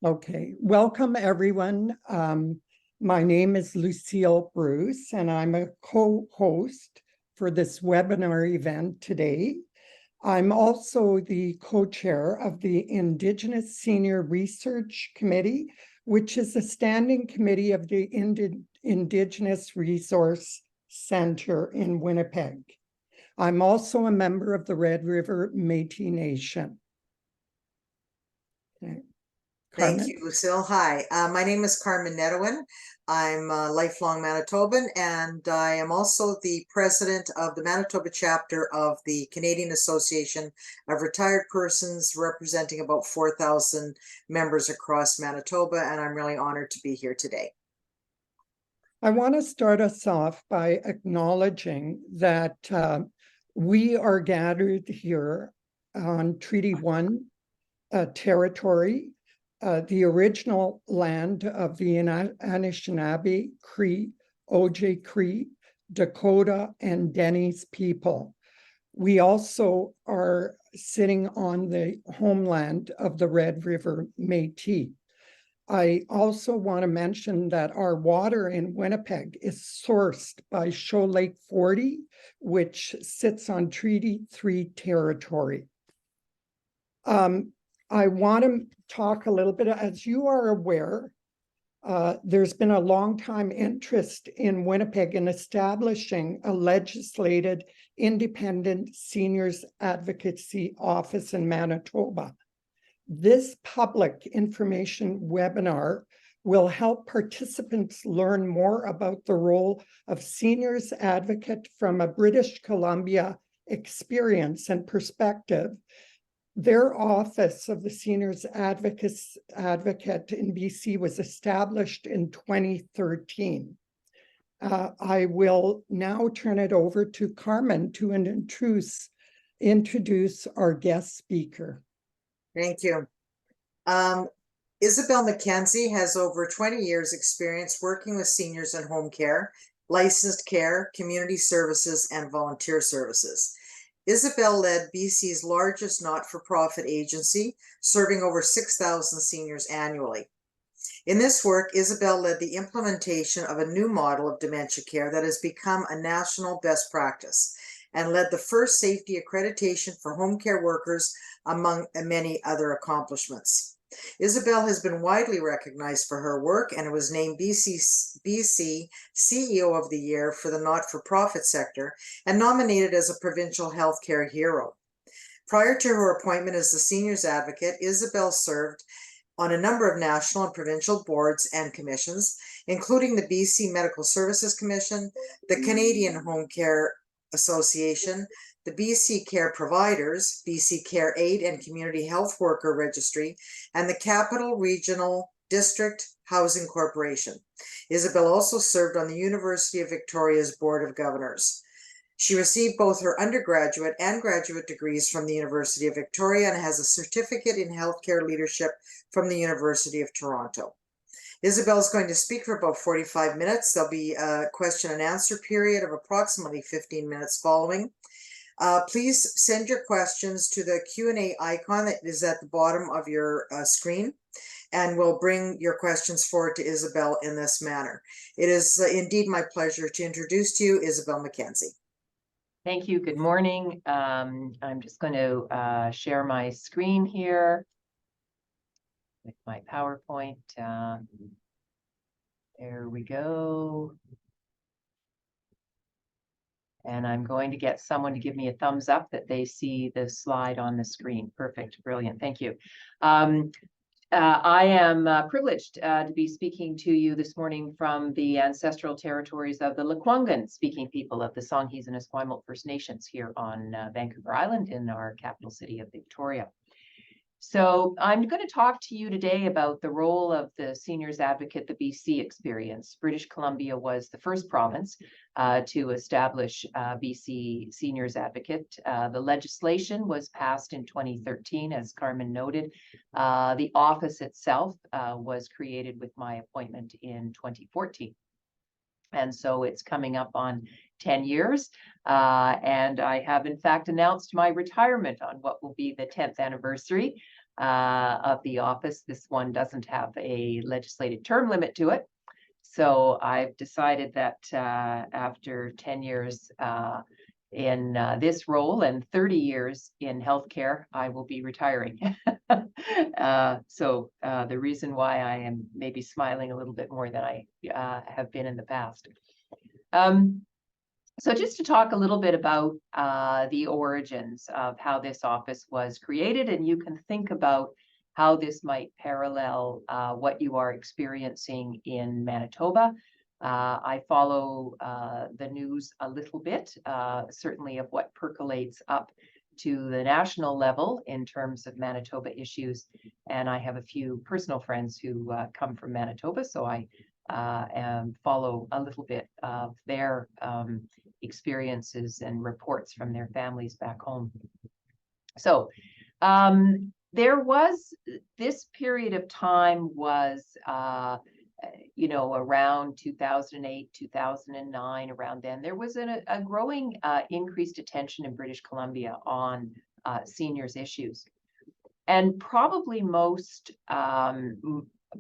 Okay, welcome everyone. My name is Lucille Bruce, and I'm a co-host for this webinar event today. I'm also the co-chair of the Indigenous Senior Research Committee, which is a standing committee of the Indigenous Resource Center in Winnipeg. I'm also a member of the Red River Métis Nation. Okay. Thank Carmen? you, Lucille. Hi, my name is Carmen Nedohin. I'm a lifelong Manitoban, and I am also the president of the Manitoba chapter of the Canadian Association of Retired Persons, representing about 4,000 members across Manitoba, and I'm really honored to be here today. I want to start us off by acknowledging that we are gathered here on Treaty 1 territory, the original land of the Anishinaabe, Cree, Ojibwe Cree, Dakota, and Deni's people. We also are sitting on the homeland of the Red River Métis. I also want to mention that our water in Winnipeg is sourced by Shoal Lake 40, which sits on Treaty 3 territory. I want to talk a little bit, as you are aware, there's been a long time interest in Winnipeg in establishing a legislated independent seniors advocacy office in Manitoba. This public information webinar will help participants learn more about the role of seniors advocate from a British Columbia experience and perspective. Their office of the Seniors Advocate in BC was established in 2013. I will now turn it over to Carmen to introduce our guest speaker. Thank you. Isobel Mackenzine has over 20 years experience working with seniors in home care, licensed care, community services, and volunteer services. Isobel led BC's largest not-for-profit agency, serving over 6,000 seniors annually. In this work, Isobel led the implementation of a new model of dementia care that has become a national best practice and led the first safety accreditation for home care workers, among many other accomplishments. Isobel has been widely recognized for her work and was named BC CEO of the Year for the not-for-profit sector and nominated as a provincial healthcare hero. Prior to her appointment as the seniors advocate, Isobel served on a number of national and provincial boards and commissions, including the BC Medical Services Commission, the Canadian Home Care Association, the BC Care Providers, BC Care Aid and Community Health Worker Registry, and the Capital Regional District Housing Corporation. Isobel also served on the University of Victoria's Board of Governors. She received both her undergraduate and graduate degrees from the University of Victoria and has a certificate in healthcare leadership from the University of Toronto. Isobel is going to speak for about 45 minutes. There'll be a question and answer period of approximately 15 minutes following. Please send your questions to the Q&A icon that is at the bottom of your screen, and we'll bring your questions forward to Isobel in this manner. It is indeed my pleasure to introduce to you Isobel Mackenzine. Thank you. Good morning. I'm just going to share my screen here with my PowerPoint. There we go. And I'm going to get someone to give me a thumbs up that they see the slide on the screen. Perfect. Brilliant. Thank you. I am privileged to be speaking to you this morning from the ancestral territories of the Lekwungen speaking people of the Songhees and Esquimalt First Nations here on Vancouver Island in our capital city of Victoria. So I'm going to talk to you today about the role of the seniors advocate, the BC experience. British Columbia was the first province to establish BC seniors advocate. The legislation was passed in 2013, as Carmen noted. The office itself was created with my appointment in 2014. And so it's coming up on 10 years. And I have, in fact, announced my retirement on what will be the 10th anniversary. of the office. This one doesn't have a legislated term limit to it. So I've decided that after 10 years in this role and 30 years in healthcare, I will be retiring. So the reason why I am maybe smiling a little bit more than I have been in the past. So just to talk a little bit about the origins of how this office was created, and you can think about how this might parallel what you are experiencing in Manitoba. I follow the news a little bit, certainly of what percolates up to the national level in terms of Manitoba issues. And I have a few personal friends who come from Manitoba, so I follow a little bit of their experiences and reports from their families back home. So there was this period of time was, around 2008, 2009, around then, there was a growing increased attention in British Columbia on seniors issues. And probably most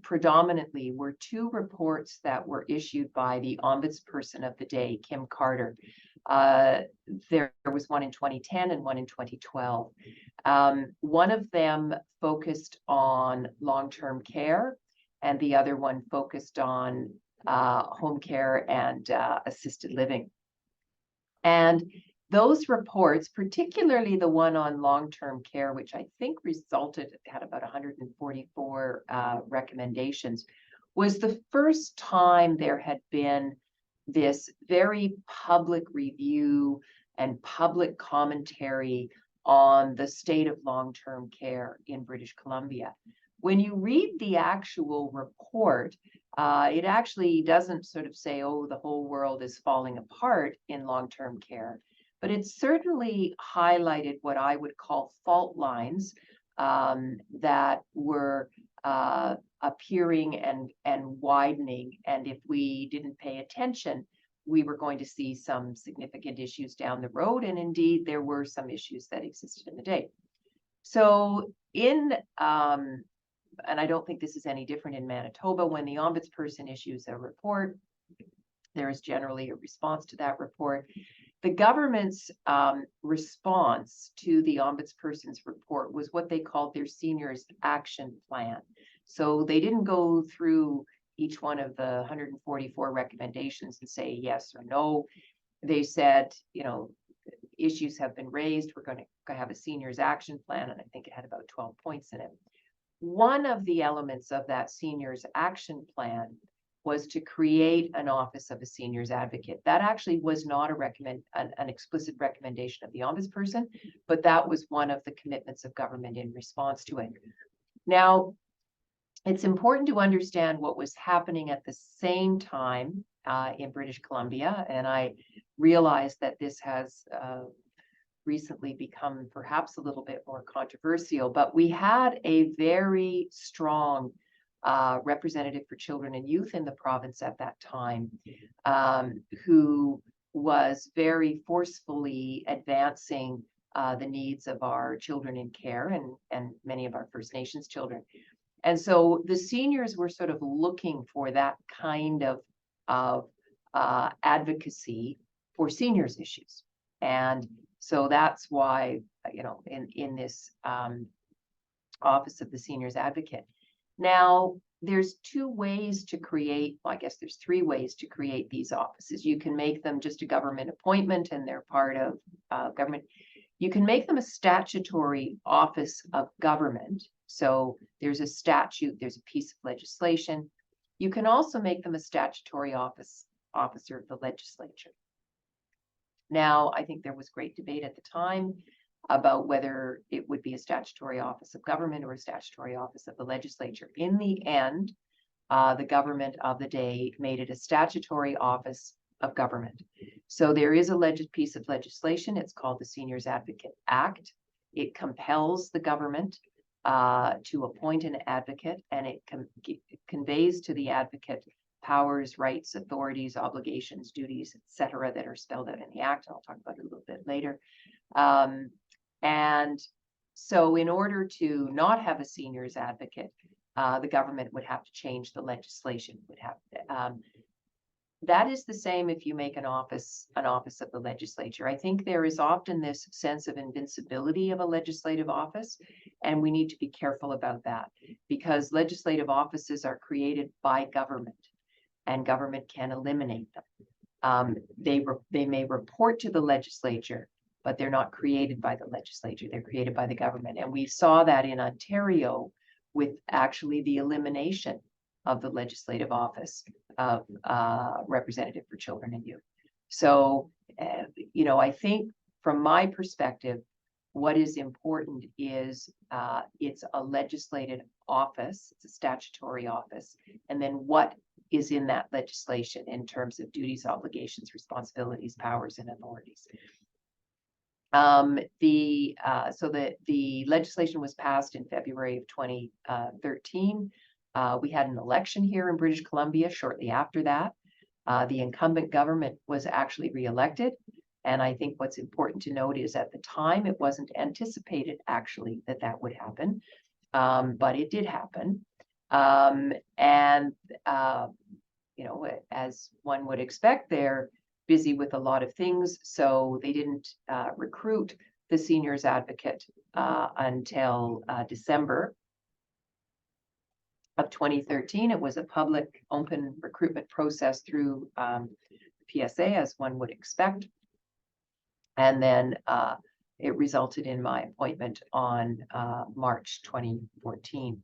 predominantly were two reports that were issued by the ombudsperson of the day, Kim Carter. There was one in 2010 and one in 2012. One of them focused on long-term care, and the other one focused on home care and assisted living. And those reports, particularly the one on long-term care, which I think had about 144 recommendations, was the first time there had been this very public review and public commentary on the state of long-term care in British Columbia. When you read the actual report, it actually doesn't sort of say, oh, the whole world is falling apart in long-term care. But it certainly highlighted what I would call fault lines that were appearing and widening. And if we didn't pay attention, we were going to see some significant issues down the road. And indeed, there were some issues that existed in the day. So and I don't think this is any different in Manitoba, when the ombudsperson issues a report, there is generally a response to that report. The government's response to the ombudsperson's report was what they called their seniors action plan. So they didn't go through each one of the 144 recommendations and say yes or no. They said, issues have been raised. We're going to have a seniors action plan, and I think it had about 12 points in it. One of the elements of that seniors action plan was to create an office of a seniors advocate. That actually was not an explicit recommendation of the ombudsperson, but that was one of the commitments of government in response to it. Now, it's important to understand what was happening at the same time in British Columbia, and I realize that this has recently become perhaps a little bit more controversial, but we had a very strong representative for children and youth in the province at that time, who was very forcefully advancing the needs of our children in care and many of our First Nations children. And so the seniors were sort of looking for that kind of advocacy for seniors issues. And so that's why, in this Office of the Seniors Advocate. Now, there's two ways to create, well, I guess there's three ways to create these offices. You can make them just a government appointment and they're part of government. You can make them a statutory office of government. So there's a statute, there's a piece of legislation. You can also make them a statutory officer of the legislature. Now, I think there was great debate at the time about whether it would be a statutory office of government or a statutory office of the legislature. In the end, the government of the day made it a statutory office of government. So there is a piece of legislation. It's called the Seniors Advocate Act. It compels the government to appoint an advocate, and it conveys to the advocate powers, rights, authorities, obligations, duties, etc., that are spelled out in the Act. I'll talk about it a little bit later. And So in order to not have a seniors advocate, the government would have to change the legislation, that is the same if you make an office of the legislature. I think there is often this sense of invincibility of a legislative office, and we need to be careful about that because legislative offices are created by government, and government can eliminate them. They may report to the legislature, but they're not created by the legislature. They're created by the government, and we saw that in Ontario with actually the elimination of the legislative office of representative for children and youth. So, I think from my perspective, what is important is it's a legislative office, it's a statutory office, and then what is in that legislation in terms of duties, obligations, responsibilities, powers, and authorities. So the legislation was passed in February of 2013. We had an election here in British Columbia shortly after that. The incumbent government was actually reelected. And I think what's important to note is at the time, it wasn't anticipated actually that would happen, but it did happen. As one would expect, they're busy with a lot of things. So they didn't recruit the seniors advocate until December of 2013. It was a public open recruitment process through PSA, as one would expect. And then it resulted in my appointment on March 2014.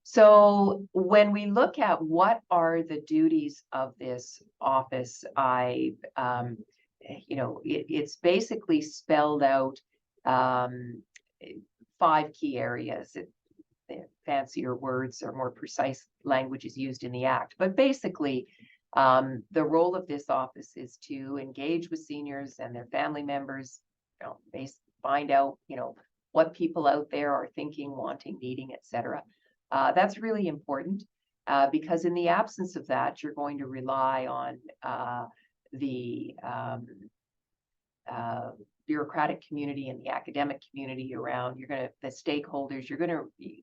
So when we look at what are the duties of this office, it's basically spelled out 5 key areas. Fancier words or more precise language is used in the Act. But basically, the role of this office is to engage with seniors and their family members, find out, what people out there are thinking, wanting, needing, etc. That's really important because in the absence of that, you're going to rely on the bureaucratic community and the academic community around. The stakeholders,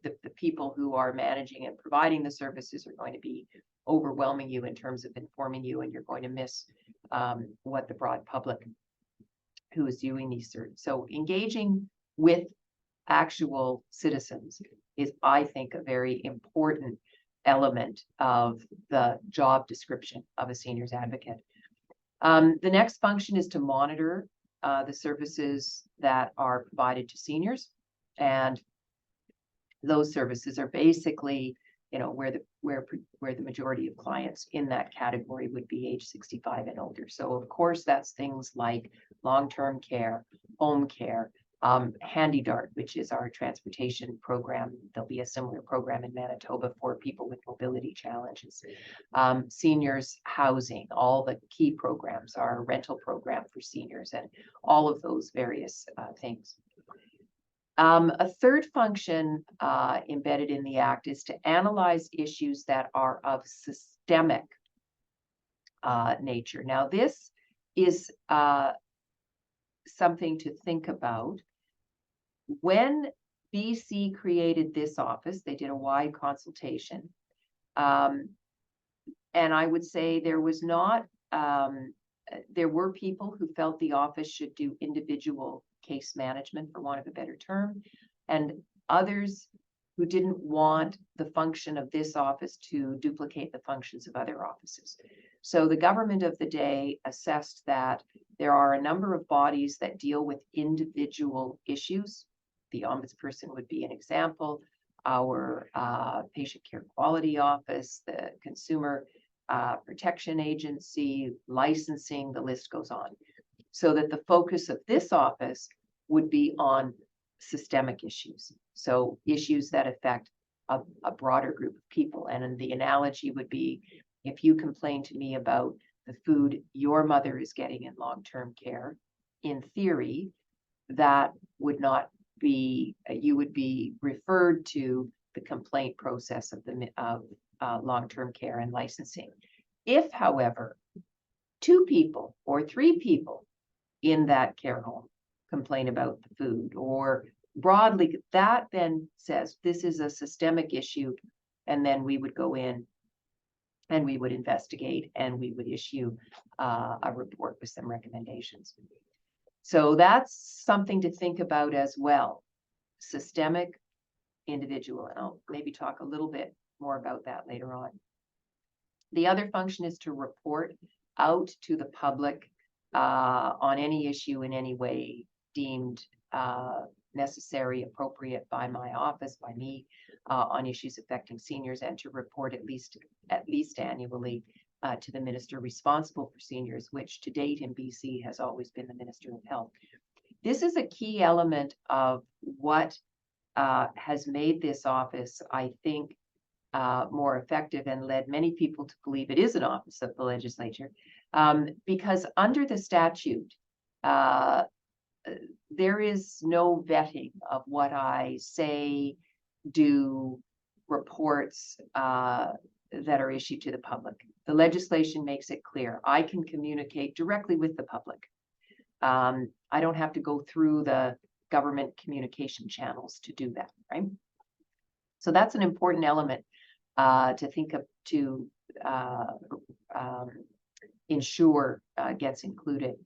the people who are managing and providing the services are going to be overwhelming you in terms of informing you, and you're going to miss what the broad public who is viewing these services. So engaging with actual citizens is, I think, a very important element of the job description of a seniors advocate. The next function is to monitor the services that are provided to seniors, and those services are basically, where the majority of clients in that category would be age 65 and older. So of course, that's things like long-term care, home care, Handy Dart, which is our transportation program. There'll be a similar program in Manitoba for people with mobility challenges. Seniors housing, all the key programs, our rental program for seniors, and all of those various things. A third function embedded in the Act is to analyze issues that are of systemic nature. Now, this is something to think about. When BC created this office, they did a wide consultation. And I would say there was not, there were people who felt the office should do individual case management, for want of a better term, and others who didn't want the function of this office to duplicate the functions of other offices. So the government of the day assessed that there are a number of bodies that deal with individual issues. The Ombudsperson would be an example, our Patient Care Quality Office, the Consumer Protection Agency, licensing, the list goes on. So that the focus of this office would be on systemic issues. So issues that affect a broader group of people. And the analogy would be, if you complain to me about the food your mother is getting in long-term care, in theory, that would not be, you would be referred to the complaint process of long-term care and licensing. If, however, 2 people or 3 people in that care home complain about the food, or broadly, that then says this is a systemic issue, and then we would go in and we would investigate and we would issue a report with some recommendations. So that's something to think about as well. Systemic, individual, and I'll maybe talk a little bit more about that later on. The other function is to report out to the public on any issue in any way deemed necessary, appropriate by my office, by me, on issues affecting seniors, and to report at least annually to the minister responsible for seniors, which to date in BC has always been the Minister of Health. This is a key element of what has made this office, I think, more effective and led many people to believe it is an office of the legislature, because under the statute, there is no vetting of what I say, do, reports that are issued to the public. The legislation makes it clear I can communicate directly with the public. I don't have to go through the government communication channels to do that, right? So that's an important element to think of, to ensure gets included.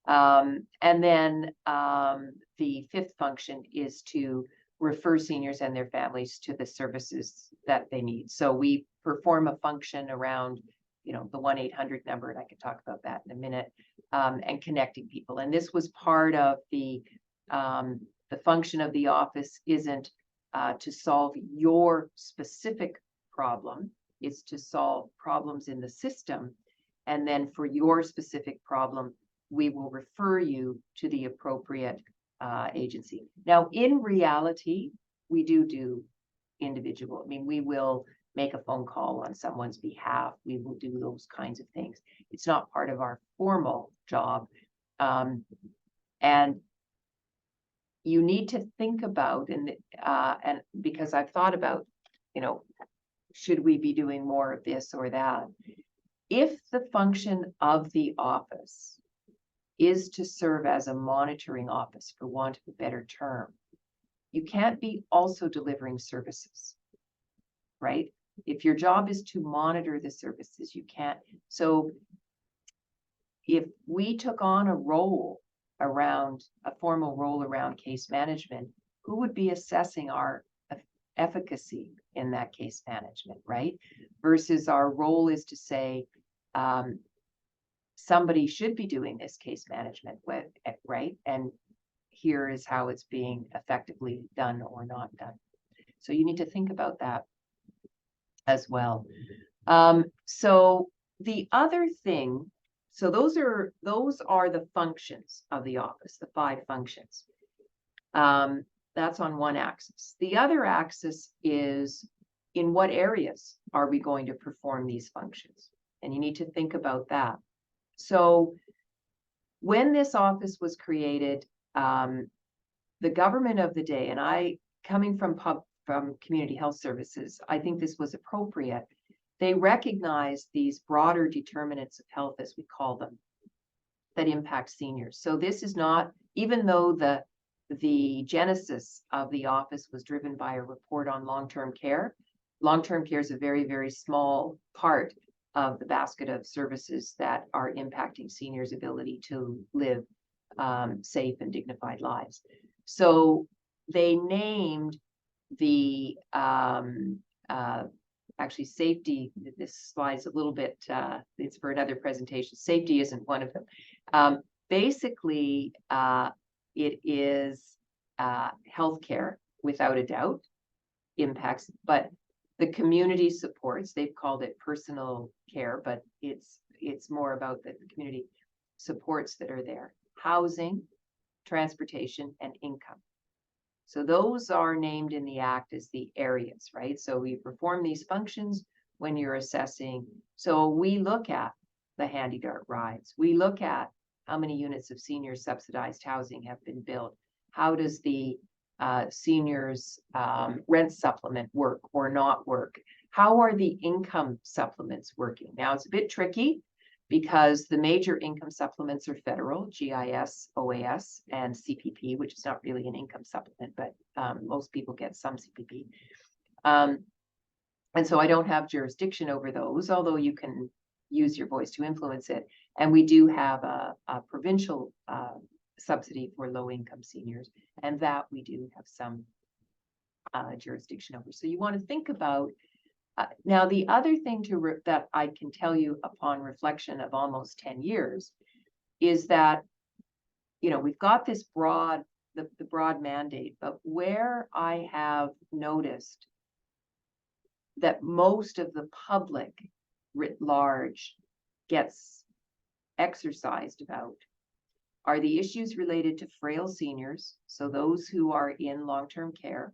And then the fifth function is to refer seniors and their families to the services that they need. So we perform a function around, the 1-800 number, and I can talk about that in a minute, and connecting people. And this was part of the function of the office isn't to solve your specific problem, it's to solve problems in the system. And then for your specific problem, we will refer you to the appropriate agency. Now, in reality, we do individual. I mean, we will make a phone call on someone's behalf. We will do those kinds of things. It's not part of our formal job. And you need to think about, and because I've thought about, should we be doing more of this or that? If the function of the office is to serve as a monitoring office, for want of a better term, you can't be also delivering services, right? If your job is to monitor the services, you can't. So if we took on a formal role around case management, who would be assessing our efficacy in that case management, right? Versus our role is to say, somebody should be doing this case management with, right? And here is how it's being effectively done or not done. So you need to think about that as well. So the other thing, so those are the functions of the office, the 5 functions. That's on one axis. The other axis is, in what areas are we going to perform these functions? And you need to think about that. So when this office was created, the government of the day, and I, coming from community health services, I think this was appropriate. They recognized these broader determinants of health, as we call them, that impact seniors. So this is not, even though the genesis of the office was driven by a report on long-term care. Long-term care is a very, very small part of the basket of services that are impacting seniors' ability to live safe and dignified lives. So they named the actually safety, this slide's a little bit, it's for another presentation. Safety isn't one of them. Basically, it is healthcare, without a doubt, impacts, but the community supports, they've called it personal care, but it's more about the community supports that are there. Housing, transportation, and income. So those are named in the Act as the areas, right? So we perform these functions when you're assessing. So we look at the Handy Dart rides. We look at how many units of senior subsidized housing have been built. How does the seniors rent supplement work or not work? How are the income supplements working? Now it's a bit tricky because the major income supplements are federal, GIS, OAS, and CPP, which is not really an income supplement, but most people get some CPP. And so I don't have jurisdiction over those, although you can use your voice to influence it. And we do have a provincial subsidy for low-income seniors, and that we do have some jurisdiction over. So you want to think about now, the other thing that I can tell you upon reflection of almost 10 years is that, you know, we've got this broad, the broad mandate, but where I have noticed that most of the public writ large gets exercised about are the issues related to frail seniors, so those who are in long-term care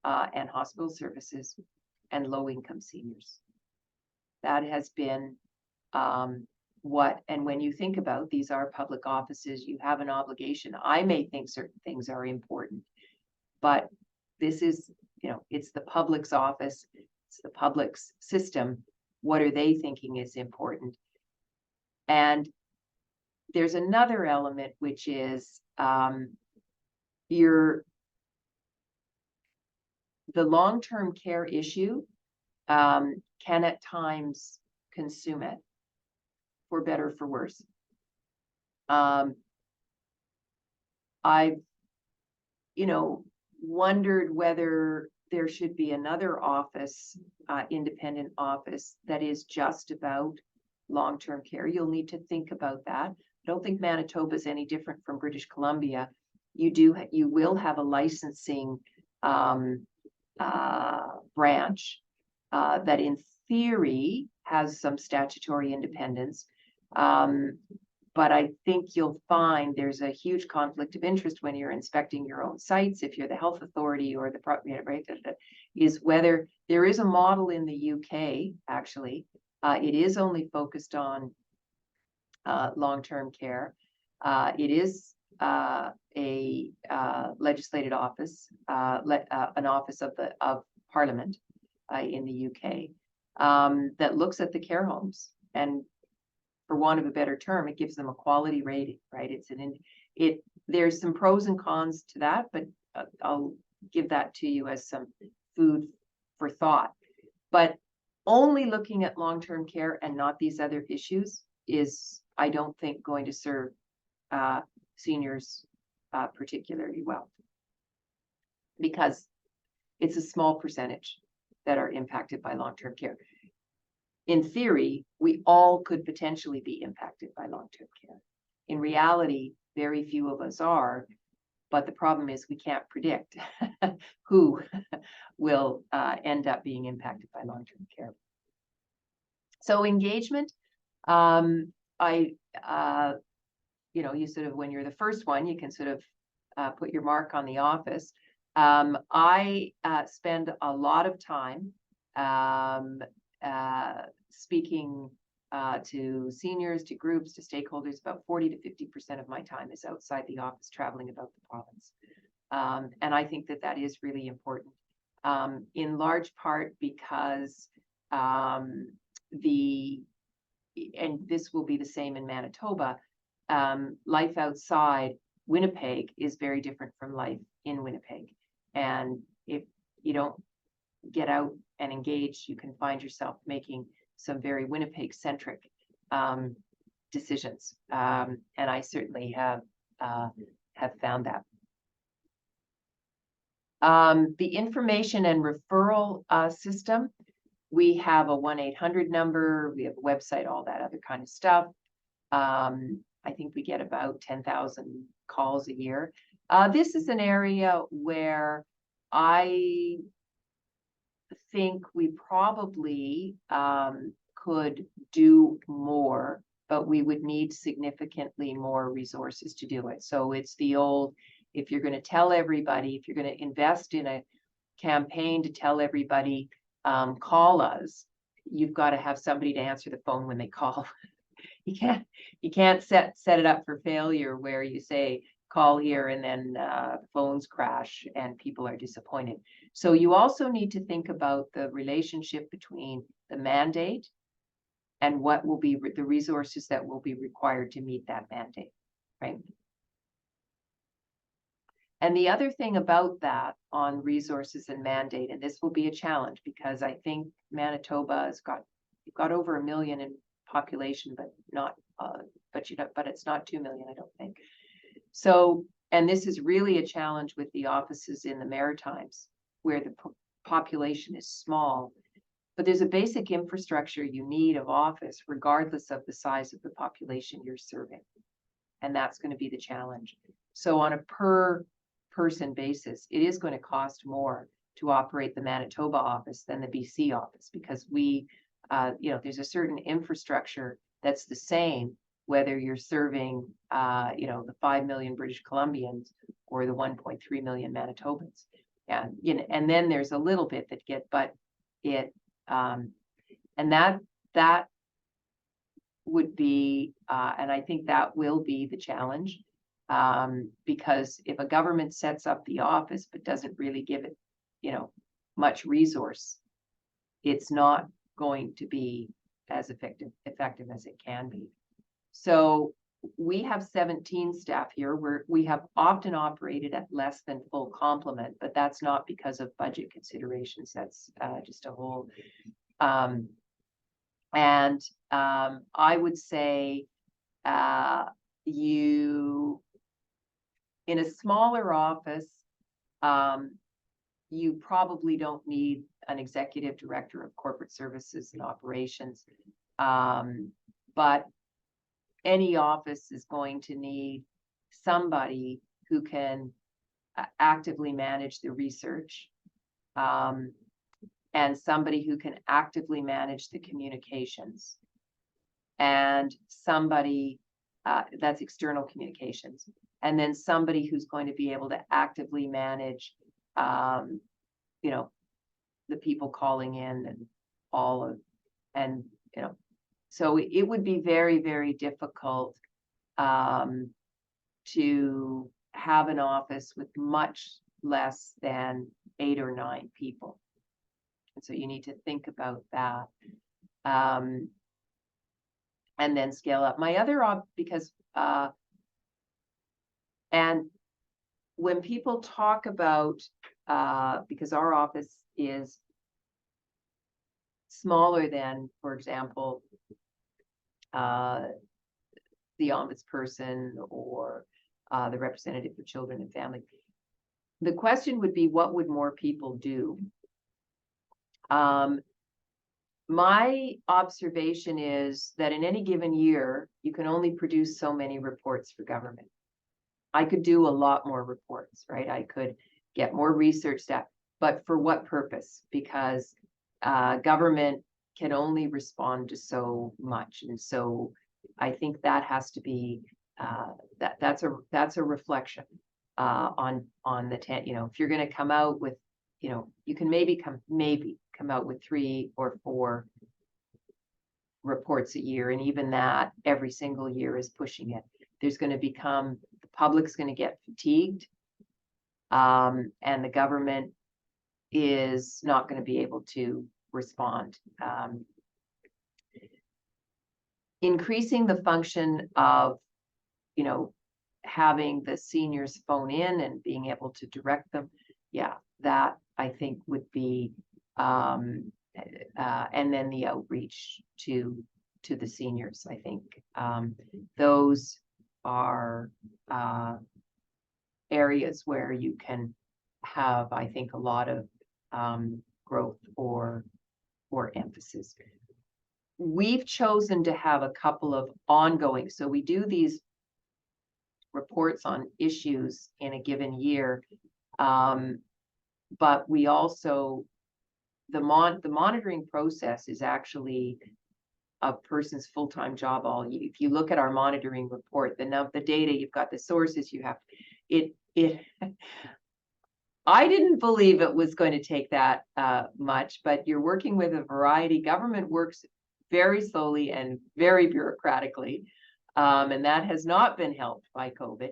and hospital services, and low-income seniors. That has been and when you think about these are public offices, you have an obligation. I may think certain things are important, but this is, you know, it's the public's office, it's the public's system. What are they thinking is important? And there's another element, which is the long-term care issue can at times consume it, for better or for worse. I've, you know, wondered whether there should be another office, independent office, that is just about long-term care. You'll need to think about that. I don't think Manitoba is any different from British Columbia. You will have a licensing branch that in theory has some statutory independence. But I think you'll find there's a huge conflict of interest when you're inspecting your own sites, if you're the health authority or the is whether there is a model in the UK, actually. It is only focused on long-term care. It is a legislated office, an office of Parliament in the UK that looks at the care homes, and for want of a better term, it gives them a quality rating, right? There's some pros and cons to that, but I'll give that to you as some food for thought. But only looking at long-term care and not these other issues is, I don't think, going to serve seniors particularly well, because it's a small percentage that are impacted by long-term care. In theory, we all could potentially be impacted by long-term care. In reality, very few of us are, but the problem is we can't predict who will end up being impacted by long-term care. So engagement, you know, you sort of, when you're the first one, you can sort of put your mark on the office. I spend a lot of time speaking to seniors, to groups, to stakeholders. About 40 to 50% of my time is outside the office, traveling about the province. And I think that that is really important, in large part because and this will be the same in Manitoba, life outside Winnipeg is very different from life in Winnipeg. And if you don't get out and engage, you can find yourself making some very Winnipeg-centric decisions. And I certainly have found that. The information and referral system, we have a 1-800 number, we have a website, all that other kind of stuff. I think we get about 10,000 calls a year. This is an area where I think we probably could do more, but we would need significantly more resources to do it. So it's the old, if you're going to tell everybody, if you're going to invest in a campaign to tell everybody, call us, you've got to have somebody to answer the phone when they call. You can't set it up for failure where you say, call here, and then phones crash and people are disappointed. So you also need to think about the relationship between the mandate and what will be the resources that will be required to meet that mandate, right? And the other thing about that on resources and mandate, and this will be a challenge because I think Manitoba has got over 1 million in population, but not, but it's not 2 million, I don't think. So, and this is really a challenge with the offices in the Maritimes where the population is small, but there's a basic infrastructure you need of office regardless of the size of the population you're serving. And that's going to be the challenge. So on a per person basis, it is going to cost more to operate the Manitoba office than the BC office because we, there's a certain infrastructure that's the same whether you're serving, the 5 million British Columbians or the 1.3 million Manitobans. And then there's a little bit that and that would be, and I think that will be the challenge. Because if a government sets up the office but doesn't really give it, much resource, it's not going to be as effective as it can be. So we have 17 staff here where we have often operated at less than full complement, but that's not because of budget considerations. That's just a whole. I would say in a smaller office, you probably don't need an executive director of corporate services and operations. But any office is going to need somebody who can actively manage the research, and somebody who can actively manage the communications, and somebody that's external communications. And then somebody who's going to be able to actively manage, the people calling in and all of, and, so it would be very, very difficult to have an office with much less than 8 or 9 people. And so you need to think about that. And then scale up. My other because and when people talk about, because our office is smaller than, for example, the ombudsperson or the representative for children and family, the question would be, what would more people do? My observation is that in any given year, you can only produce so many reports for government. I could do a lot more reports, right? I could get more research staff, but for what purpose? Because government can only respond to so much. And so I think that has to be, that's a reflection on the 10, if you're going to come out with, you can maybe come out with 3 or 4 reports a year. And even that every single year is pushing it. There's going to become, the public's going to get fatigued, and the government is not going to be able to respond. Increasing the function of, having the seniors phone in and being able to direct them. Yeah, that I think would be, and then the outreach to the seniors. I think those are areas where you can have, I think, a lot of growth or emphasis. We've chosen to have a couple of ongoing, so we do these reports on issues in a given year, but we also, the monitoring process is actually a person's full-time job all year. If you look at our monitoring report, the data, you've got the sources, you have it I didn't believe it was going to take that much, but you're working with a variety. Government works very slowly and very bureaucratically, and that has not been helped by COVID.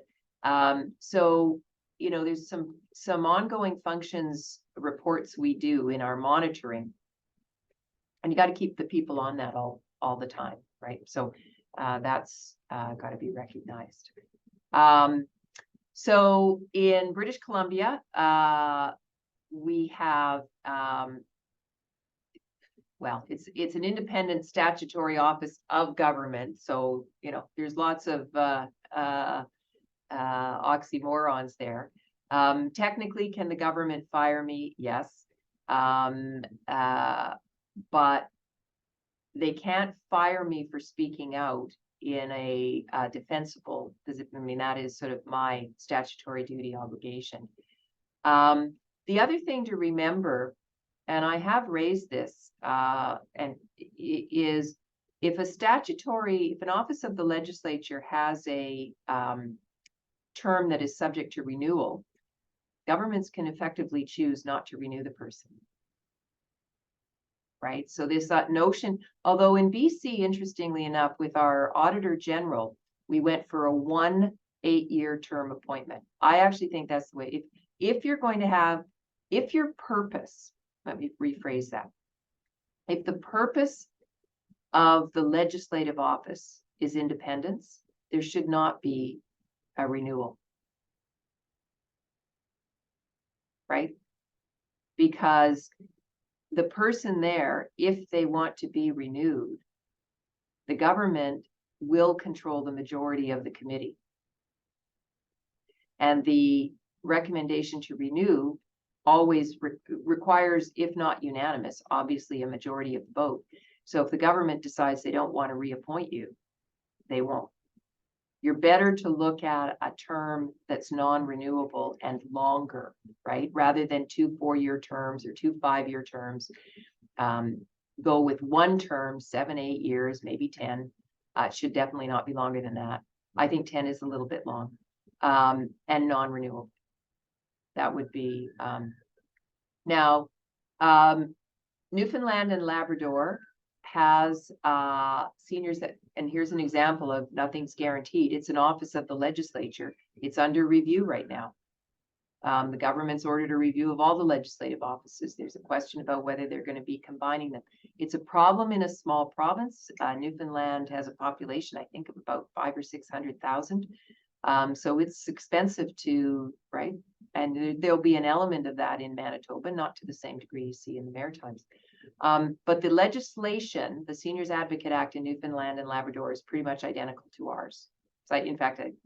So, there's some ongoing functions reports we do in our monitoring, and you got to keep the people on that all all the time, right? So that's got to be recognized. So in British Columbia, we have, well, it's an independent statutory office of government. So, you know, there's lots of oxymorons there. Technically, can the government fire me? Yes. But they can't fire me for speaking out in a defensible, because I mean, that is sort of my statutory duty obligation. The other thing to remember, and I have raised this, and is if an office of the legislature has a term that is subject to renewal, governments can effectively choose not to renew the person. Right? So this notion, although in BC, interestingly enough, with our Auditor General, we went for a 1 8-year term appointment. I actually think that's the way. If you're going to have, if your purpose, let me rephrase that. If the purpose of the legislative office is independence, there should not be a renewal. Right? Because the person there, if they want to be renewed, the government will control the majority of the committee. And the recommendation to renew always requires, if not unanimous, obviously a majority of the vote. So if the government decides they don't want to reappoint you, they won't. You're better to look at a term that's non-renewable and longer, right? Rather than 2 4-year terms or 2 5-year terms. Go with 1 term, 7 8 years, maybe 10. It should definitely not be longer than that. I think 10 is a little bit long. And non-renewable. That would be now Newfoundland and Labrador has seniors that, and here's an example of nothing's guaranteed. It's an office of the legislature. It's under review right now. The government's ordered a review of all the legislative offices. There's a question about whether they're going to be combining them. It's a problem in a small province. Newfoundland has a population, I think, of about 500,000 or 600,000. So it's expensive to, right? And there'll be an element of that in Manitoba, not to the same degree you see in the Maritimes. But the legislation, the Seniors Advocate Act in Newfoundland and Labrador, is pretty much identical to ours. So in fact, I think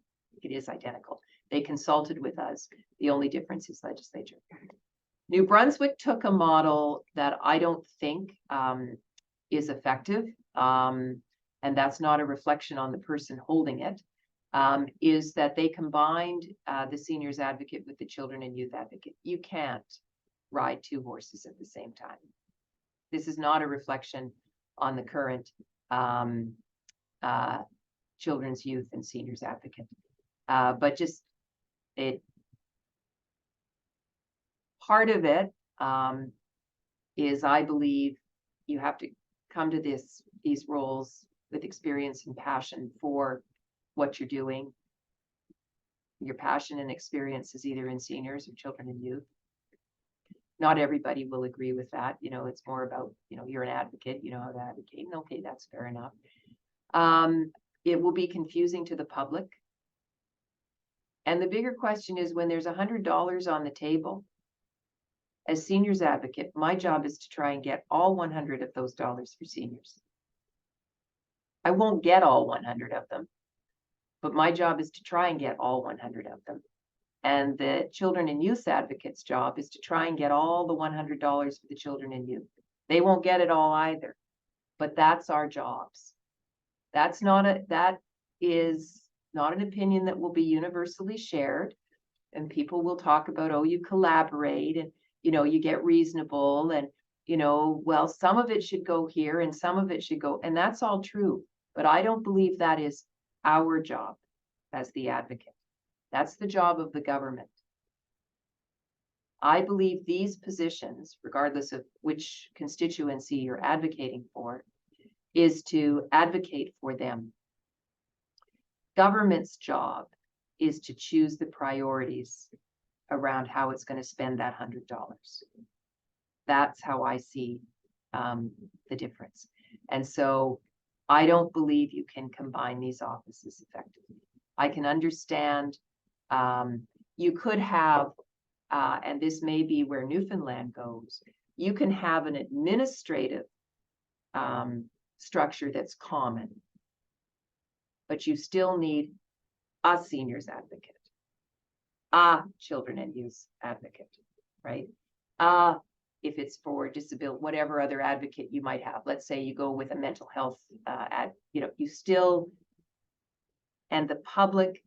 it is identical. They consulted with us. The only difference is legislature. New Brunswick took a model that I don't think is effective, and that's not a reflection on the person holding it. Is that they combined the Seniors Advocate with the Children and Youth Advocate. You can't ride 2 horses at the same time. This is not a reflection on the current Children's, Youth, and Seniors Advocate. But just part of it is, I believe, you have to come to these roles with experience and passion for what you're doing. Your passion and experience is either in seniors or children and youth. Not everybody will agree with that. You know, it's more about, you know, you're an advocate, you know how to advocate. And okay, that's fair enough. It will be confusing to the public. And the bigger question is, when there's $100 on the table, as seniors advocate, my job is to try and get all 100 of those dollars for seniors. I won't get all 100 of them, but my job is to try and get all 100 of them. And the Children and Youth Advocate's job is to try and get all the $100 for the children and youth. They won't get it all either, but that's our jobs. That is not an opinion that will be universally shared. And people will talk about, oh, you collaborate and, you know, you get reasonable and, you know, well, some of it should go here and some of it should go. And that's all true. But I don't believe that is our job as the advocate. That's the job of the government. I believe these positions, regardless of which constituency you're advocating for, is to advocate for them. Government's job is to choose the priorities around how it's going to spend that $100. That's how I see the difference. And so I don't believe you can combine these offices effectively. I can understand, you could have, and this may be where Newfoundland goes, you can have an administrative structure that's common, but you still need a seniors advocate, a children and youth advocate, right? If it's for disability, whatever other advocate you might have, let's say you go with a mental health you still, and the public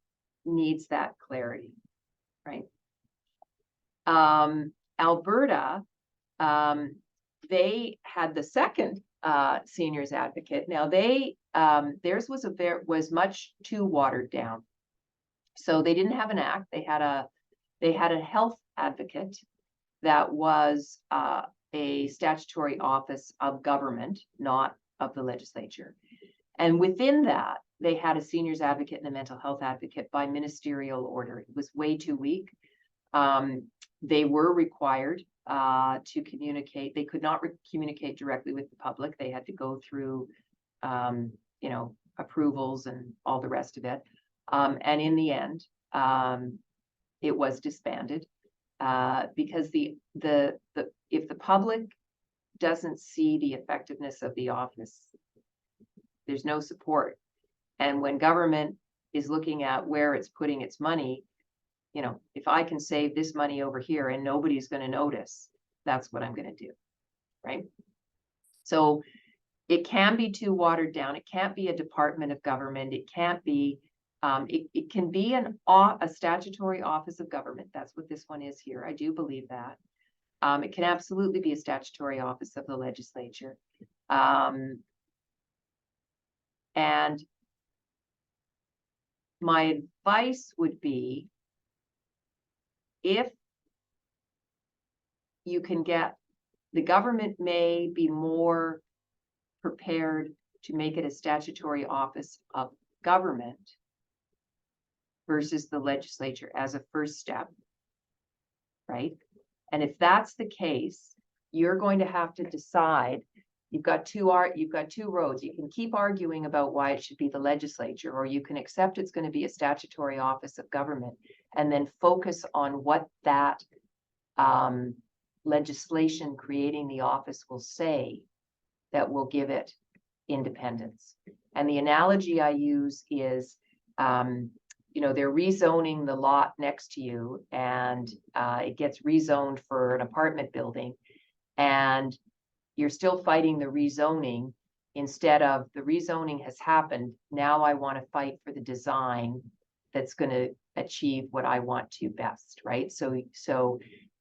needs that clarity, right? Alberta, they had the second seniors advocate. Now theirs was much too watered down. So they didn't have an act. They had a health advocate that was a statutory office of government, not of the legislature. And within that, they had a seniors advocate and a mental health advocate by ministerial order. It was way too weak. They were required to communicate. They could not communicate directly with the public. They had to go through, approvals and all the rest of it. And in the end, it was disbanded because if the public doesn't see the effectiveness of the office, there's no support. And when government is looking at where it's putting its money, if I can save this money over here and nobody's going to notice, that's what I'm going to do, right? So it can be too watered down. It can't be a department of government. It can't be, it can be a statutory office of government. That's what this one is here. I do believe that. It can absolutely be a statutory office of the legislature. And my advice would be, if you can get, the government may be more prepared to make it a statutory office of government versus the legislature as a first step, right? And if that's the case, you're going to have to decide. You've got two roads. You can keep arguing about why it should be the legislature, or you can accept it's going to be a statutory office of government and then focus on what that legislation creating the office will say that will give it independence. And the analogy I use is, they're rezoning the lot next to you, and it gets rezoned for an apartment building, and you're still fighting the rezoning instead of the rezoning has happened. Now I want to fight for the design that's going to achieve what I want to best, right? So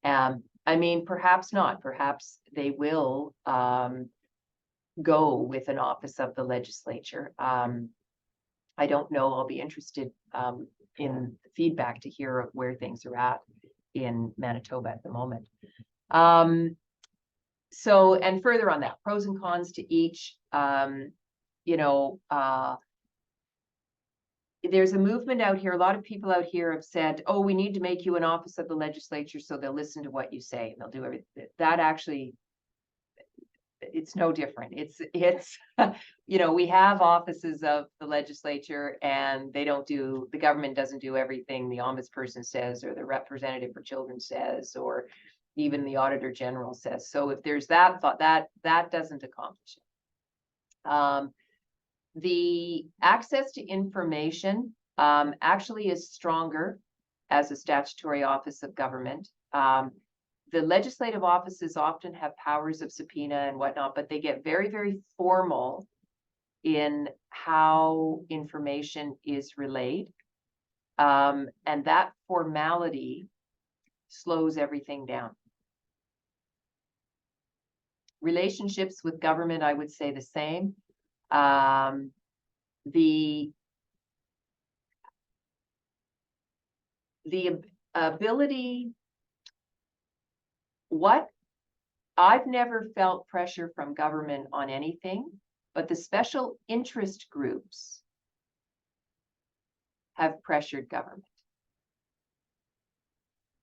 perhaps not. Perhaps they will go with an office of the legislature. I don't know. I'll be interested in the feedback to hear of where things are at in Manitoba at the moment. So, and further on that, pros and cons to each, there's a movement out here. A lot of people out here have said, oh, we need to make you an office of the legislature so they'll listen to what you say and they'll do everything. That actually, it's no different. It's we have offices of the legislature, and the government doesn't do everything the ombudsperson says, or the representative for children says, or even the auditor general says. So if there's that thought, that doesn't accomplish it. The access to information actually is stronger as a statutory office of government. The legislative offices often have powers of subpoena and whatnot, but they get very, very formal in how information is relayed. And that formality slows everything down. Relationships with government, I would say the same. The ability, I've never felt pressure from government on anything, but the special interest groups have pressured government.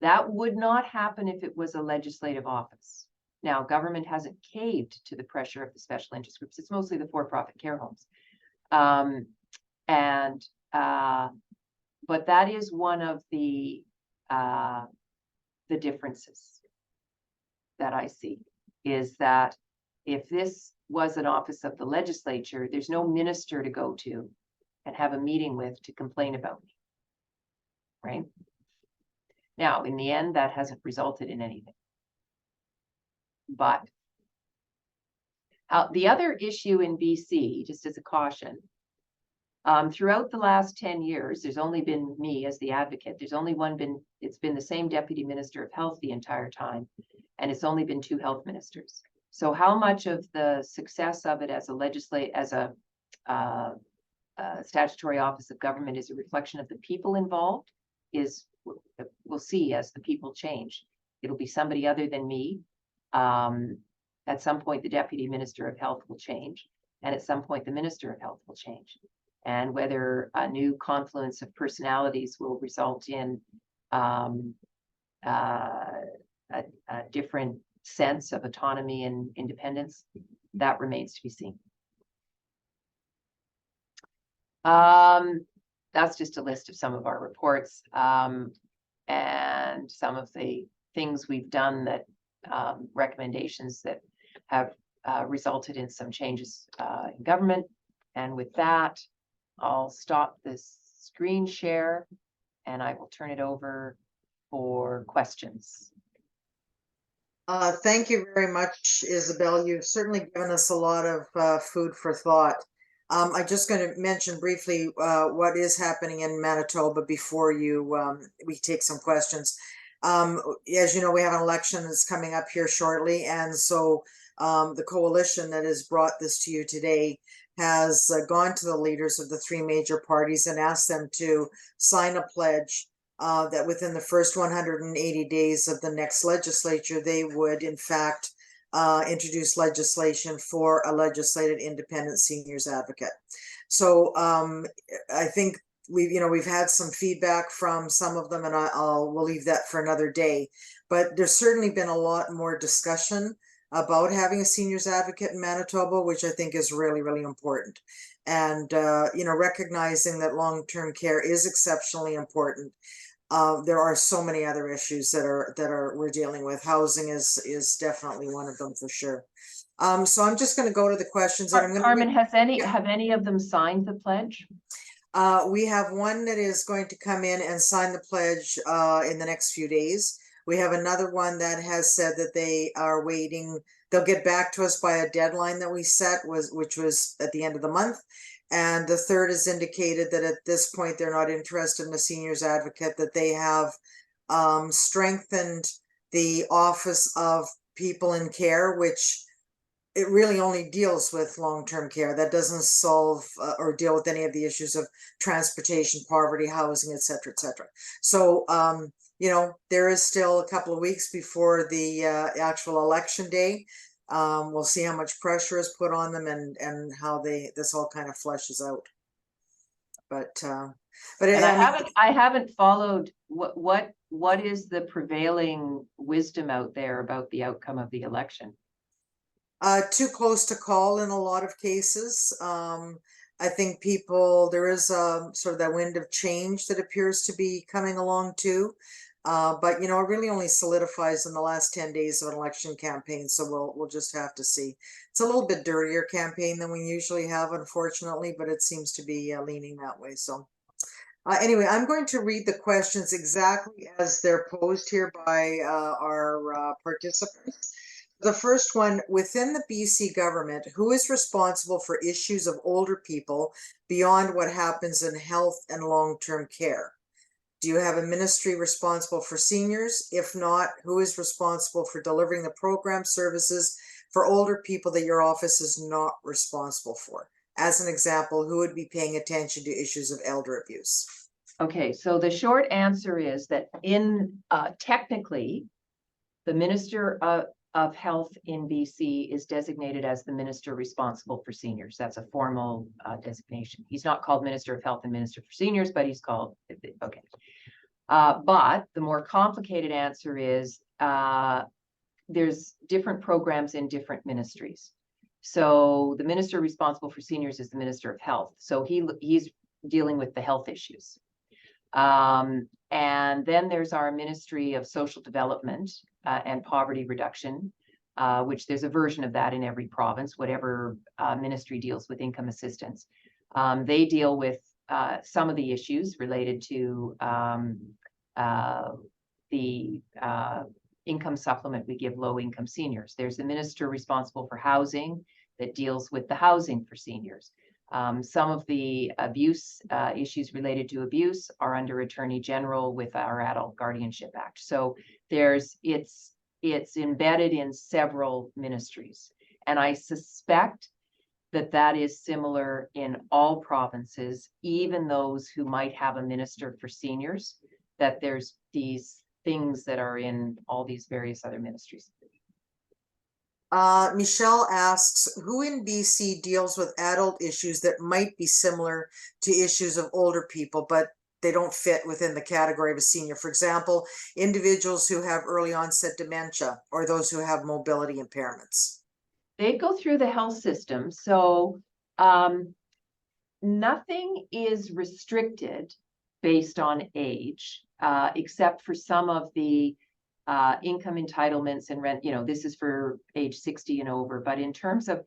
That would not happen if it was a legislative office. Now, government hasn't caved to the pressure of the special interest groups. It's mostly the for-profit care homes. But that is one of the differences that I see, is that if this was an office of the legislature, there's no minister to go to and have a meeting with to complain about me, right? Now, in the end, that hasn't resulted in anything. But the other issue in BC, just as a caution, throughout the last 10 years, there's only been me as the advocate. There's only it's been the same deputy minister of health the entire time, and it's only been 2 health ministers. So how much of the success of it as a statutory office of government is a reflection of the people involved we'll see as the people change. It'll be somebody other than me. At some point, the deputy minister of health will change, and at some point, the minister of health will change. And whether a new confluence of personalities will result in a different sense of autonomy and independence, that remains to be seen. That's just a list of some of our reports and some of the things we've done that recommendations that have resulted in some changes in government. And with that, I'll stop this screen share and I will turn it over for questions. Thank you very much, Isobel. You've certainly given us a lot of food for thought. I'm just going to mention briefly what is happening in Manitoba before we take some questions. As you know, we have an election that's coming up here shortly, and so the coalition that has brought this to you today has gone to the leaders of the 3 major parties and asked them to sign a pledge that within the first 180 days of the next legislature, they would in fact introduce legislation for a legislated independent seniors advocate. So I think we've had some feedback from some of them, and we'll leave that for another day. But there's certainly been a lot more discussion about having a seniors advocate in Manitoba, which I think is really, really important. And recognizing that long-term care is exceptionally important. There are so many other issues that we're dealing with. Housing is definitely one of them for sure. So I'm just going to go to the questions. And I'm going Carmen, have any of them signed the pledge? We have one that is going to come in and sign the pledge in the next few days. We have another one that has said that they are waiting. They'll get back to us by a deadline that we set, which was at the end of the month. And the third has indicated that at this point, they're not interested in a seniors advocate, that they have strengthened the Office of People in Care, which it really only deals with long-term care. That doesn't solve or deal with any of the issues of transportation, poverty, housing, et cetera, et cetera. So, there is still a couple of weeks before the actual election day. We'll see how much pressure is put on them and how this all kind of fleshes out. But I haven't followed what is the prevailing wisdom out there about the outcome of the election? Too close to call in a lot of cases. I think there is sort of that wind of change that appears to be coming along too. But it really only solidifies in the last 10 days of an election campaign. So we'll just have to see. It's a little bit dirtier campaign than we usually have, unfortunately, but it seems to be leaning that way. So anyway, I'm going to read the questions exactly as they're posed here by our participants. The first one, within the BC government, who is responsible for issues of older people beyond what happens in health and long-term care? Do you have a ministry responsible for seniors? If not, who is responsible for delivering the program services for older people that your office is not responsible for? As an example, who would be paying attention to issues of elder abuse? Okay, so the short answer is that technically, the Minister of Health in BC is designated as the minister responsible for seniors. That's a formal designation. He's not called Minister of Health and Minister for Seniors, but he's called, okay. But the more complicated answer is there's different programs in different ministries. So the minister responsible for seniors is the Minister of Health. So he's dealing with the health issues. And then there's our Ministry of Social Development and Poverty Reduction, which there's a version of that in every province, whatever ministry deals with income assistance. They deal with some of the issues related to the income supplement we give low-income seniors. There's the minister responsible for housing that deals with the housing for seniors. Some of the abuse issues related to abuse are under Attorney General with our Adult Guardianship Act. So it's embedded in several ministries. And I suspect that is similar in all provinces, even those who might have a minister for seniors, that there's these things that are in all these various other ministries. Michelle asks, who in BC deals with adult issues that might be similar to issues of older people, but they don't fit within the category of a senior? For example, individuals who have early onset dementia or those who have mobility impairments. They go through the health system. So nothing is restricted based on age, except for some of the income entitlements and rent. This is for age 60 and over. But in terms of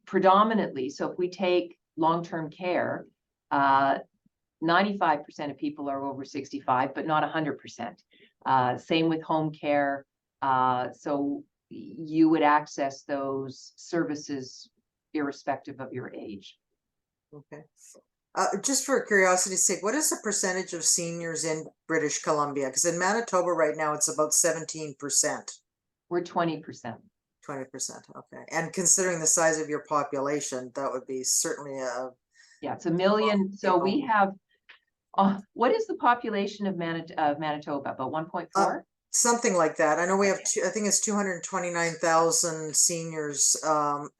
predominantly, so if we take long-term care, 95% of people are over 65, but not 100%. Same with home care. So you would access those services irrespective of your age. Okay. Just for curiosity's sake, what is the percentage of seniors in British Columbia? Because in Manitoba right now, it's about 17%. We're 20%. 20%, okay. And considering the size of your population, that would be certainly a... Yeah, it's 1 million. So we have, what is the population of Manitoba? About 1.4? Something like that. I know we have, I think it's 229,000 seniors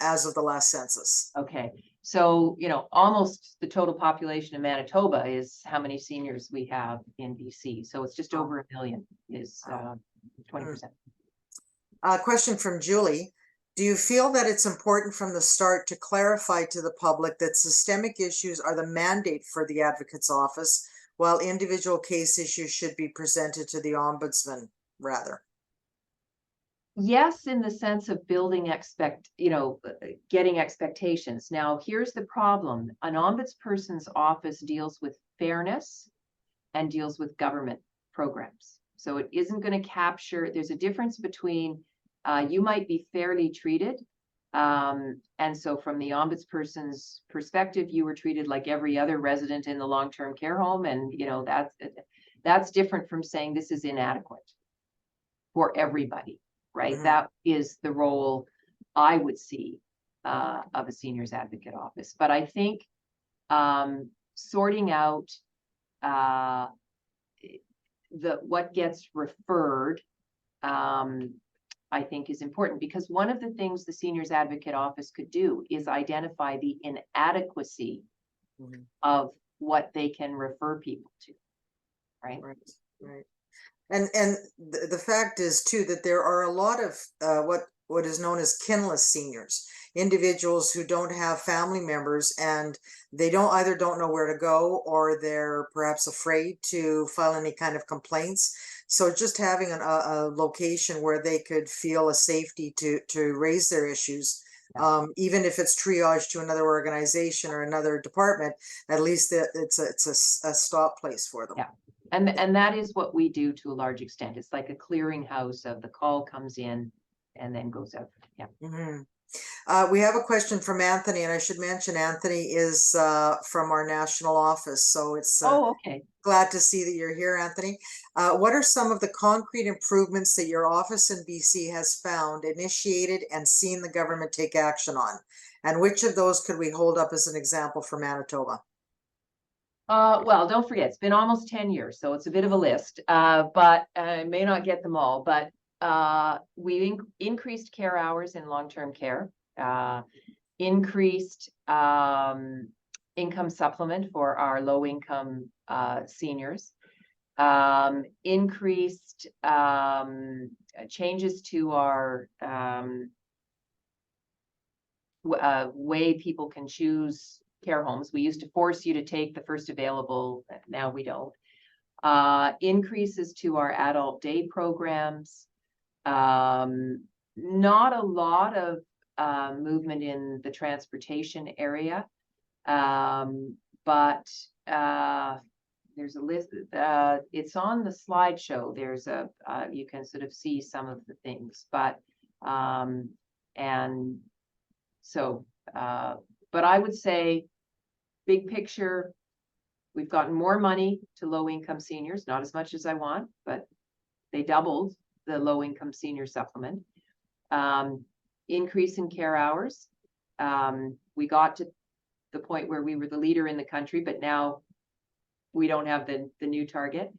as of the last census. Okay. So, almost the total population of Manitoba is how many seniors we have in BC. So it's just over 1 million is 20%. Question from Julie. Do you feel that it's important from the start to clarify to the public that systemic issues are the mandate for the Advocate's Office, while individual case issues should be presented to the Ombudsman rather? Yes, in the sense of building getting expectations. Now, here's the problem. An ombudsperson's office deals with fairness and deals with government programs. So it isn't going to capture, there's a difference between you might be fairly treated. And so from the ombudsperson's perspective, you were treated like every other resident in the long-term care home. And, that's different from saying this is inadequate for everybody. Right. Mm-hmm. That is the role I would see of a seniors advocate office. But I think sorting out what gets referred, I think is important, because one of the things the seniors advocate office could do is identify the inadequacy mm-hmm. of what they can refer people to. Right. Right. And the fact is too that there are a lot of what is known as kinless seniors, individuals who don't have family members, and they don't know where to go, or they're perhaps afraid to file any kind of complaints. So just having a location where they could feel a safety to raise their issues, even if it's triage to another organization or another department, at least it's a stop place for them. Yeah. And that is what we do to a large extent. It's like a clearinghouse of the call comes in and then goes out. Yeah. Mm-hmm. We have a question from Anthony, and I should mention Anthony is from our national office. So it's okay. Glad to see that you're here, Anthony. What are some of the concrete improvements that your office in BC has found, initiated, and seen the government take action on? And which of those could we hold up as an example for Manitoba? Well, don't forget, it's been almost 10 years, so it's a bit of a list, but I may not get them all. But we increased care hours in long-term care, increased income supplement for our low-income seniors, Increased changes to our way people can choose care homes. We used to force you to take the first available, now we don't. Increases to our adult day programs. Not a lot of movement in the transportation area, but there's a list. It's on the slideshow. There's a you can sort of see some of the things, but and so but I would say, big picture, we've gotten more money to low-income seniors, not as much as I want, but they doubled the low-income senior supplement. Increase in care hours. We got to the point where we were the leader in the country, but now we don't have the new target.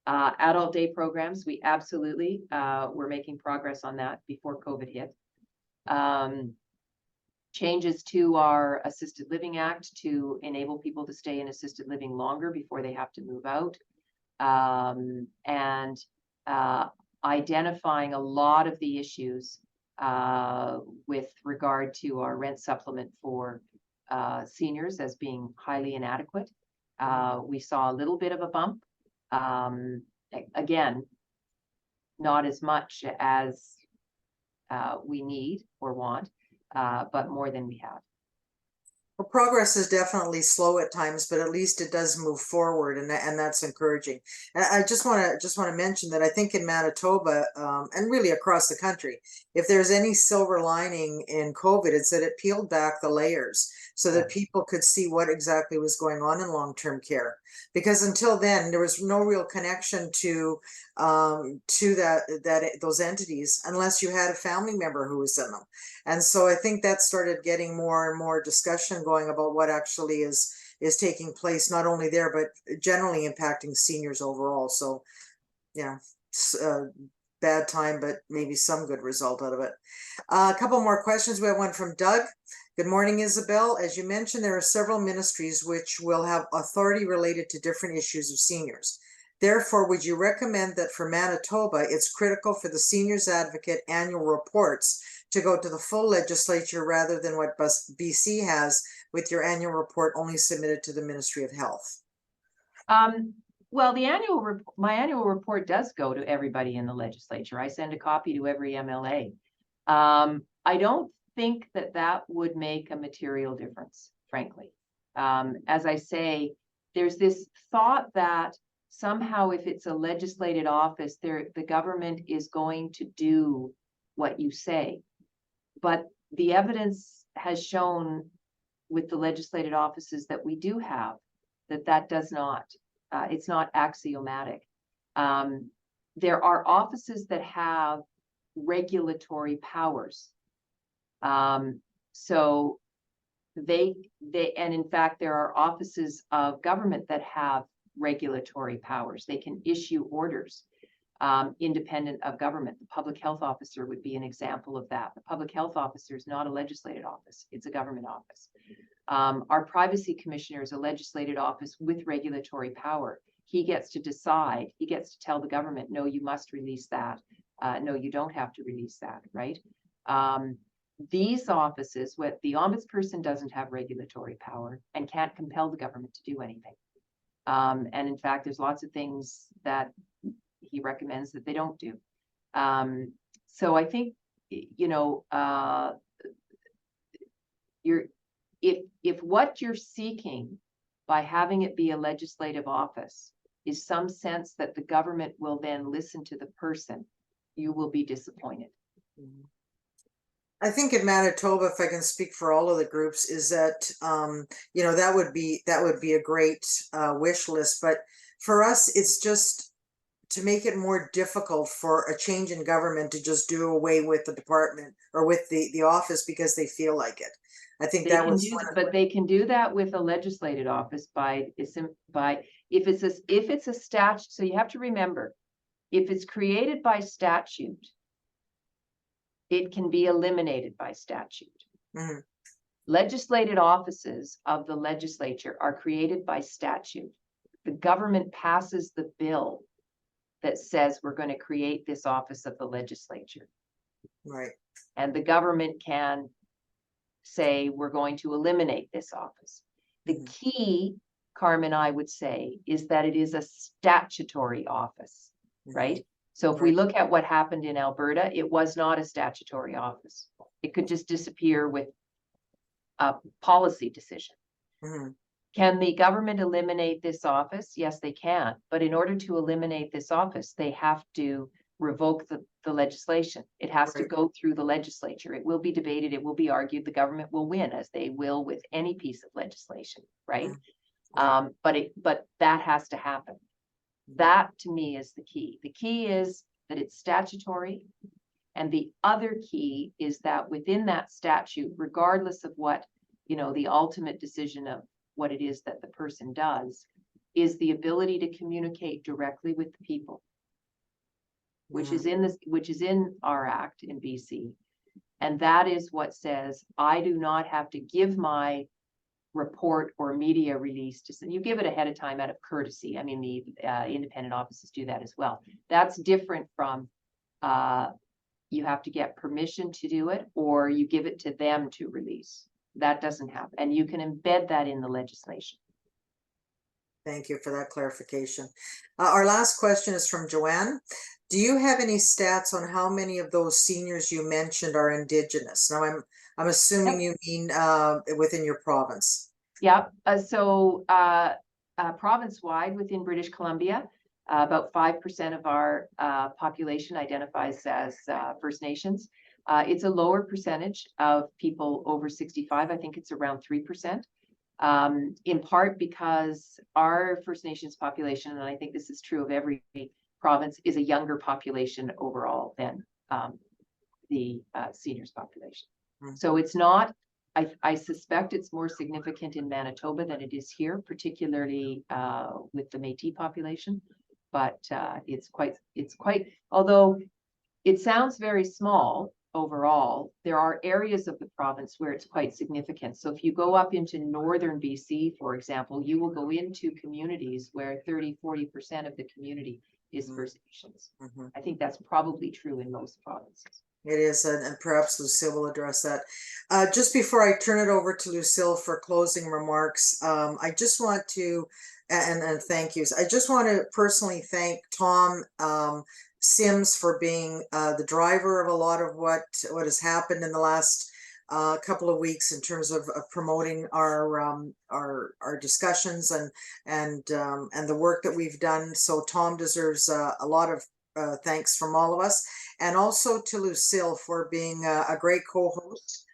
Adult day programs, we absolutely were making progress on that before COVID hit. Changes to our Assisted Living Act to enable people to stay in assisted living longer before they have to move out. And identifying a lot of the issues with regard to our rent supplement for seniors as being highly inadequate. We saw a little bit of a bump. Again, not as much as we need or want, but more than we have. Well, progress is definitely slow at times, but at least it does move forward, and that's encouraging. And I just want to mention that I think in Manitoba, and really across the country, if there's any silver lining in COVID, it's that it peeled back the layers so that people could see what exactly was going on in long-term care. Because until then, there was no real connection to those entities unless you had a family member who was in them. And so I think that started getting more and more discussion going about what actually is taking place, not only there, but generally impacting seniors overall. So, yeah, bad time, but maybe some good result out of it. A couple more questions. We have one from Doug. Good morning, Isobel. As you mentioned, there are several ministries which will have authority related to different issues of seniors. Therefore, would you recommend that for Manitoba, it's critical for the Seniors Advocate annual reports to go to the full legislature rather than what BC has with your annual report only submitted to the Ministry of Health? Well, my annual report does go to everybody in the legislature. I send a copy to every MLA. I don't think that would make a material difference, frankly. As I say, there's this thought that somehow if it's a legislated office, the government is going to do what you say. But the evidence has shown with the legislated offices that we do have that does not, it's not axiomatic. There are offices that have regulatory powers. So and in fact, there are offices of government that have regulatory powers. They can issue orders independent of government. The public health officer would be an example of that. The public health officer is not a legislated office, it's a government office. Our privacy commissioner is a legislated office with regulatory power. He gets to decide, he gets to tell the government, no, you must release that. No, you don't have to release that, right? These offices, what the ombudsperson doesn't have regulatory power and can't compel the government to do anything. And in fact, there's lots of things that he recommends that they don't do. So I think, you know, if what you're seeking by having it be a legislative office is some sense that the government will then listen to the person, you will be disappointed. I think in Manitoba, if I can speak for all of the groups, is that you know, that would be a great wish list. But for us, it's just to make it more difficult for a change in government to just do away with the department or with the office because they feel like it. I think that was but they can do that with a legislated office by if it's a statute. So you have to remember, if it's created by statute, it can be eliminated by statute. Mm-hmm. Legislated offices of the legislature are created by statute. the government passes the bill that says we're going to create this office of the legislature. Right. And the government can say, we're going to eliminate this office. The key, Carmen, I would say, is that it is a statutory office, right? So if we look at what happened in Alberta, it was not a statutory office. It could just disappear with a policy decision. Can the government eliminate this office? Yes, they can. But in order to eliminate this office, they have to revoke the legislation. It has to go through the legislature. It will be debated. It will be argued. The government will win, as they will with any piece of legislation, right? But that has to happen. That, to me, is the key. The key is that it's statutory. And the other key is that within that statute, regardless of what, the ultimate decision of what it is that the person does, is the ability to communicate directly with the people, which is in our act in BC. And that is what says, I do not have to give my report or media release to, you give it ahead of time out of courtesy. I mean, the independent offices do that as well. That's different from you have to get permission to do it, or you give it to them to release. That doesn't happen. And you can embed that in the legislation. Thank you for that clarification. Our last question is from Joanne. Do you have any stats on how many of those seniors you mentioned are Indigenous? Now, I'm assuming you mean within your province. Yeah. Province-wide within British Columbia, about 5% of our population identifies as First Nations. It's a lower percentage of people over 65. I think it's around 3%. In part because our First Nations population, and I think this is true of every province, is a younger population overall than the seniors population. So it's not, I suspect it's more significant in Manitoba than it is here, particularly with the Métis population. But it's quite, although it sounds very small overall, there are areas of the province where it's quite significant. So if you go up into northern BC, for example, you will go into communities where 30–40% of the community is First Nations. I think that's probably true in most provinces. It is, and perhaps Lucille will address that. Just before I turn it over to Lucille for closing remarks, I just want to, and thank yous, I just want to personally thank Tom Sims for being the driver of a lot of what has happened in the last couple of weeks in terms of promoting our discussions and the work that we've done. So Tom deserves a lot of thanks from all of us, and also to Lucille for being a great co-host.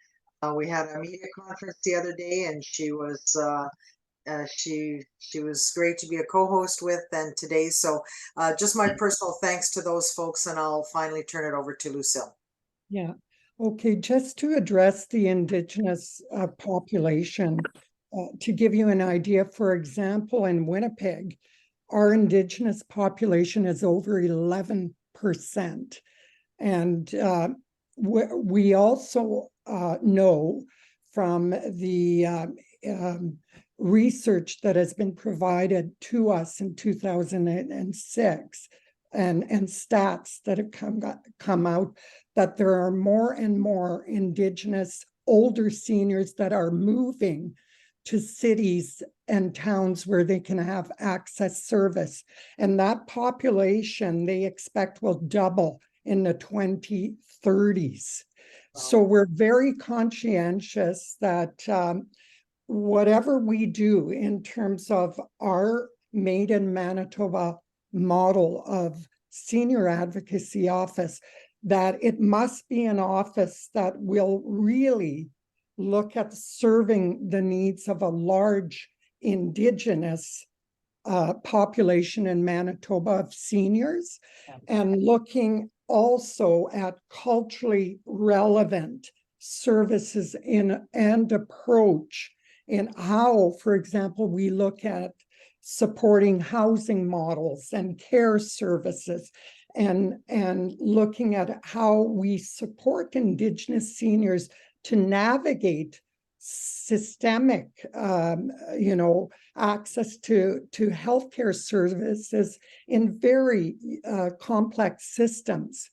We had a media conference the other day, and she was great to be a co-host with, and today. So just my personal thanks to those folks, and I'll finally turn it over to Lucille. Yeah. Okay. Just to address the Indigenous population, to give you an idea, for example, in Winnipeg, our Indigenous population is over 11%. And we also know from the research that has been provided to us in 2006 and stats that have come out, that there are more and more Indigenous older seniors that are moving to cities and towns where they can have access service. And that population, they expect, will double in the 2030s. So we're very conscientious that whatever we do in terms of our Made in Manitoba model of senior advocacy office, that it must be an office that will really look at serving the needs of a large Indigenous population in Manitoba of seniors, and looking also at culturally relevant services and approach in how, for example, we look at supporting housing models and care services, and looking at how we support Indigenous seniors to navigate systemic, access to healthcare services in very complex systems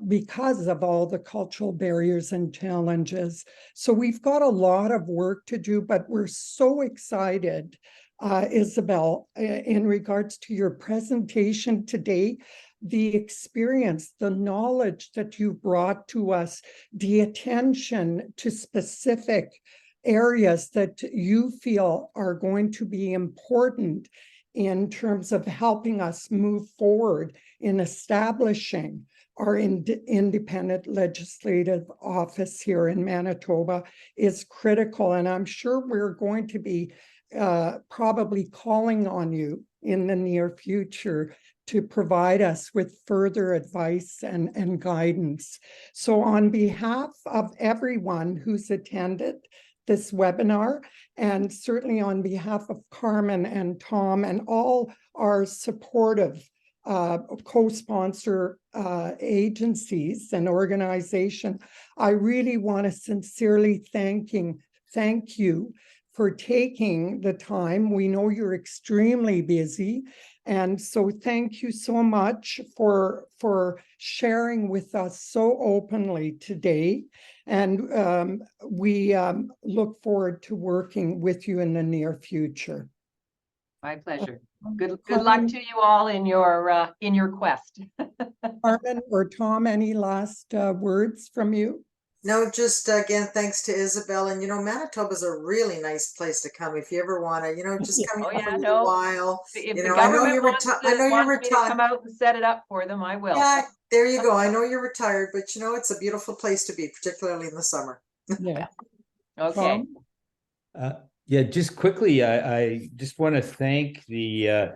because of all the cultural barriers and challenges. So we've got a lot of work to do, but we're so excited, Isobel, in regards to your presentation today, the experience, the knowledge that you brought to us, the attention to specific areas that you feel are going to be important in terms of helping us move forward in establishing our independent legislative office here in Manitoba is critical. And I'm sure we're going to be probably calling on you in the near future to provide us with further advice and guidance. So on behalf of everyone who's attended this webinar, and certainly on behalf of Carmen and Tom and all our supportive co-sponsor agencies and organization, I really want to sincerely thank you for taking the time. We know you're extremely busy, and so thank you so much for sharing with us so openly today. And we look forward to working with you in the near future. My pleasure. Good luck to you all in your quest. Carmen or Tom, any last words from you? No, just again, thanks to Isobel. And Manitoba is a really nice place to come if you ever want to, just come here for a little while. If You the know, I know government you're wants I know you're me to come retired. out and set it up for them, I will. Yeah, there you go. I know you're retired, but it's a beautiful place to be, particularly in the summer. Yeah. Okay. Yeah, just quickly, I just want to thank the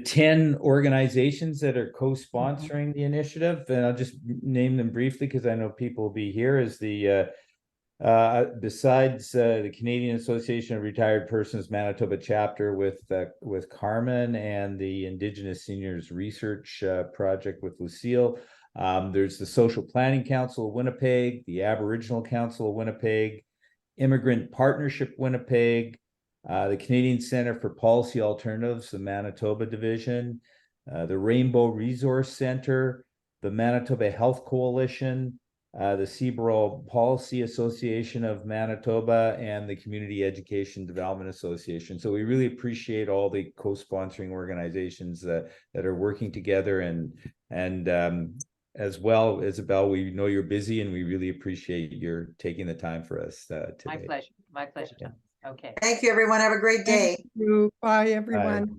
10 organizations that are co-sponsoring the initiative, and I'll just name them briefly because I know people will be here. Is the besides the Canadian Association of Retired Persons Manitoba chapter with Carmen, and the Indigenous Seniors Research Project with Lucille. There's the Social Planning Council of Winnipeg, the Aboriginal Council of Winnipeg, Immigrant Partnership Winnipeg, the Canadian Center for Policy Alternatives, the Manitoba Division, the Rainbow Resource Center, the Manitoba Health Coalition, the Cerebral Policy Association of Manitoba, and the Community Education Development Association. So we really appreciate all the co-sponsoring organizations that are working together, and as well, Isobel, we know you're busy, and we really appreciate your taking the time for us today. My pleasure. My pleasure, John. Okay. Thank you, everyone. Have a great day. Thank you. Bye, everyone. Bye.